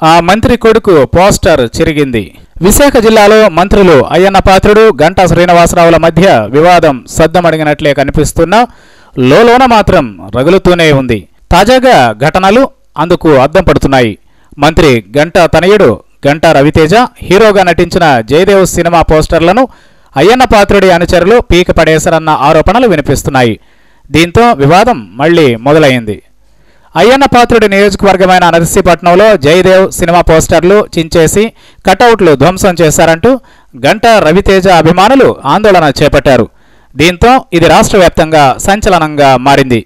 ఆ మంత్రి కొడుకు పోస్టర్ చిరిగింది. విశాఖ జిల్లాలో మంత్రులు అయ్యన్న పాత్రుడు, గంటా శ్రీనివాసరావుల మధ్య వివాదం సద్దమడిగినట్లే కనిపిస్తున్నా లోలోన మాత్రం రగులుతూనే ఉంది. తాజాగా ఘటనలు అందుకు అద్దం పడుతున్నాయి. మంత్రి గంటా తనయుడు గంటా రవితేజ హీరోగా నటించిన జయదేవ్ సినిమా పోస్టర్లను అయ్యన్న పాత్రుడి అనుచరులు పీక పడేశారన్న ఆరోపణలు వినిపిస్తున్నాయి. దీంతో వివాదం మళ్లీ మొదలైంది. అయ్యన్న పాత్రుడి నియోజకవర్గమైన నర్సీపట్నంలో జయదేవ్ సినిమా పోస్టర్లు చించేసి కటౌట్లు ధ్వంసం చేశారంటూ గంటా రవితేజ అభిమానులు ఆందోళన చేపట్టారు. దీంతో ఇది రాష్ట్ర వ్యాప్తంగా సంచలనంగా మారింది.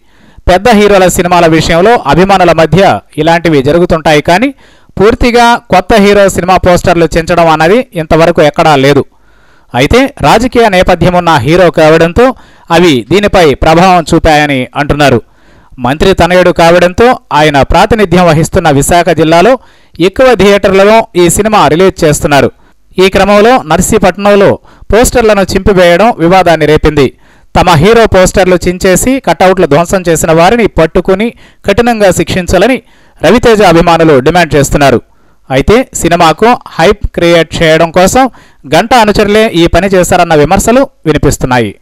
పెద్ద హీరోల సినిమాల విషయంలో అభిమానుల మధ్య ఇలాంటివి జరుగుతుంటాయి, కానీ పూర్తిగా కొత్త హీరో సినిమా పోస్టర్లు చించడం అన్నది ఇంతవరకు ఎక్కడా లేదు. అయితే రాజకీయ నేపథ్యమున్న హీరో కావడంతో అవి దీనిపై ప్రభావం చూపాయని అంటున్నారు. మంత్రి తనయుడు కావడంతో ఆయన ప్రాతినిధ్యం వహిస్తున్న విశాఖ జిల్లాలో ఎక్కువ థియేటర్లలో ఈ సినిమా రిలీజ్ చేస్తున్నారు. ఈ క్రమంలో నర్సీపట్నంలో పోస్టర్లను చింపివేయడం వివాదాన్ని రేపింది. తమ హీరో పోస్టర్లు చించేసి కటౌట్లు ధ్వంసం చేసిన వారిని పట్టుకుని కఠినంగా శిక్షించాలని రవితేజ అభిమానులు డిమాండ్ చేస్తున్నారు. అయితే సినిమాకు హైప్ క్రియేట్ చేయడం కోసం గంటా అనుచరులే ఈ పని చేశారన్న విమర్శలు వినిపిస్తున్నాయి.